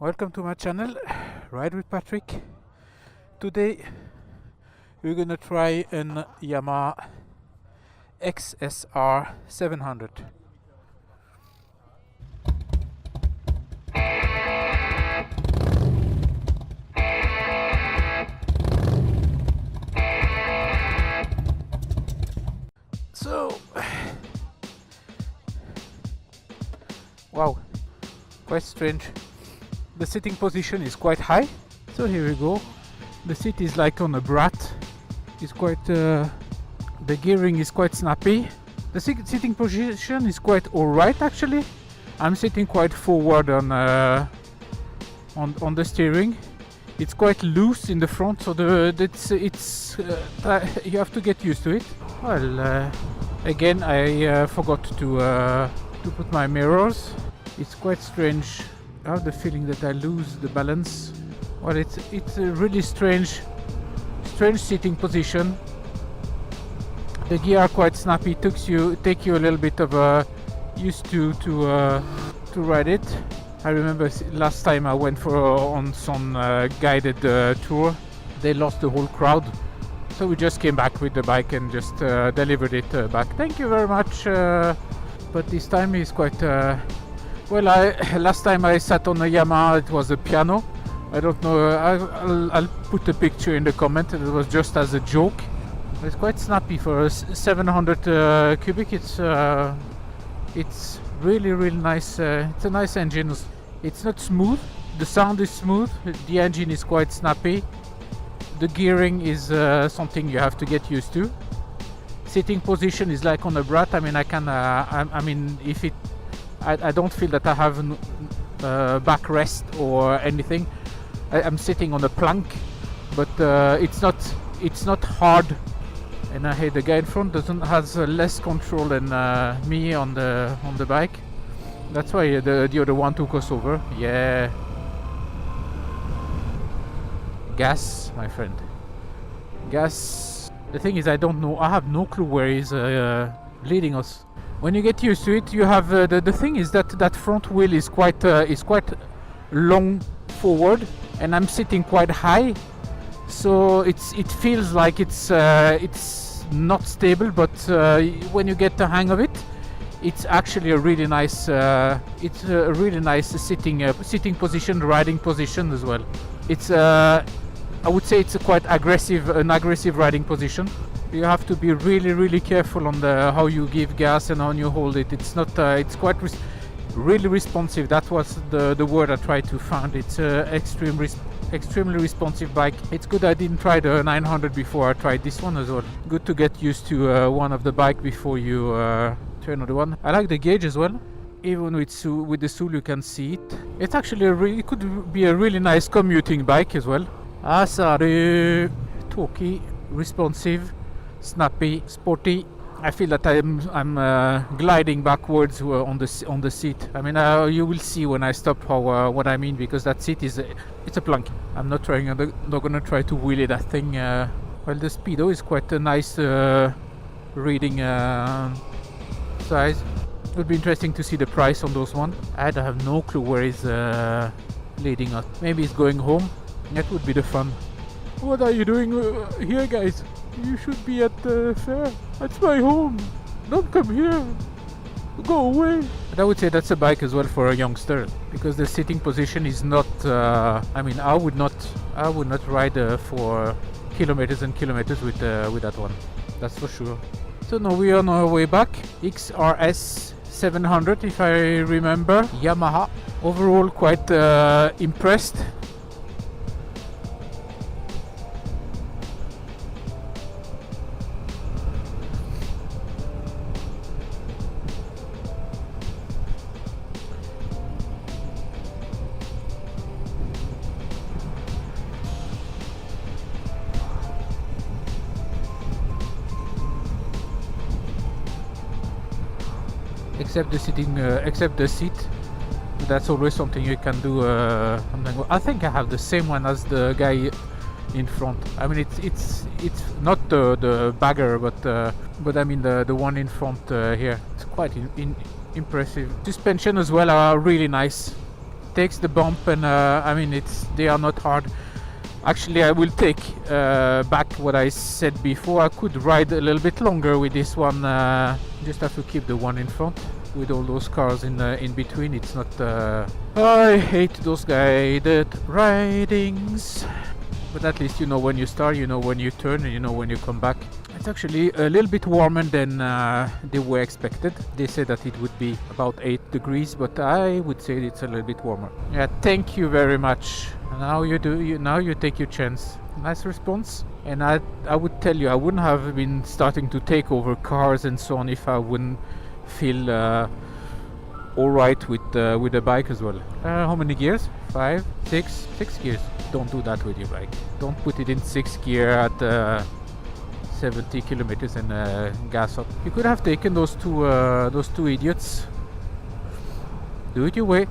Welcome to my channel, Ride with Patrick. Today we're gonna try an Yamaha XSR 700. So, wow, quite strange. The sitting position is quite high, so here we go. The seat is like on a brat. It's quite the gearing is quite snappy. The sitting position is quite alright actually. I'm sitting quite forward on the steering. It's quite loose in the front, so you have to get used to it. Well, again I forgot to put my mirrors. It's quite strange. I have the feeling that I lose the balance. Well, it's a really strange sitting position. The gear are quite snappy. Take you a little bit of used to ride it. I remember last time I went on some guided tour. They lost the whole crowd, so we just came back with the bike and just delivered it back. Thank you very much. But this time is quite. Well, last time I sat on a Yamaha, it was a piano. I don't know. I'll put a picture in the comment. It was just as a joke. It's quite snappy for a 700 cubic. It's really nice. It's a nice engine. It's not smooth. The sound is smooth. The engine is quite snappy. The gearing is something you have to get used to. Sitting position is like on a brat. I mean, I don't feel that I have backrest or anything. I'm sitting on a plank, but it's not hard. And the guy in front has less control than me on the bike. That's why the other one took us over. Yeah, gas, my friend. Gas. The thing is, I don't know. I have no clue where he's leading us. When you get used to it, you have the thing is that front wheel is quite long forward, and I'm sitting quite high, so it feels like it's not stable. But when you get the hang of it, it's actually a really nice sitting position, riding position as well. It's I would say it's an aggressive riding position. You have to be really careful on how you give gas and how you hold it. It's not. It's quite really responsive. That was the word I tried to find. It's extremely responsive bike. It's good I didn't try the 900 before I tried this one as well. Good to get used to one of the bike before you try another one. I like the gauge as well. Even with the Soul you can see it. It's actually it could be a really nice commuting bike as well. Salut, talky, responsive, snappy, sporty. I feel that I'm gliding backwards on the seat. I mean, you will see when I stop what I mean, because that seat it's a plank. I'm not gonna try to wheelie that thing. Well, the speedo is quite a nice reading size. It would be interesting to see the price on those one. I have no clue where he's leading us. Maybe he's going home. That would be the fun. What are you doing here, guys? You should be at the fair. That's my home. Don't come here. Go away. And I would say that's a bike as well for a youngster, because the sitting position is not. I mean, I would not ride for kilometers and kilometers with that one. That's for sure. So now we are on our way back. XRS 700, if I remember. Yamaha. Overall, quite impressed. Except the seat. That's always something you can do. I think I have the same one as the guy in front. I mean, it's not the bagger, but I mean the one in front here. It's quite impressive. Suspension as well are really nice. takes the bump, and I mean they are not hard. Actually, I will take back what I said before. I could ride a little bit longer with this one. Just have to keep the one in front. With all those cars in between, it's not. I hate those guided ridings. But at least you know when you start, you know when you turn, and you know when you come back. It's actually a little bit warmer than they were expected. They said that it would be about 8 degrees, but I would say it's a little bit warmer. Yeah, thank you very much. Now you do. Now you take your chance. Nice response. And I would tell you, I wouldn't have been starting to take over cars and so on if I wouldn't feel all right with the bike as well. How many gears? 5, 6 gears. Don't do that with your bike. Don't put it in 6th gear at 70 kilometers and gas up. You could have taken those two idiots. Do it your way.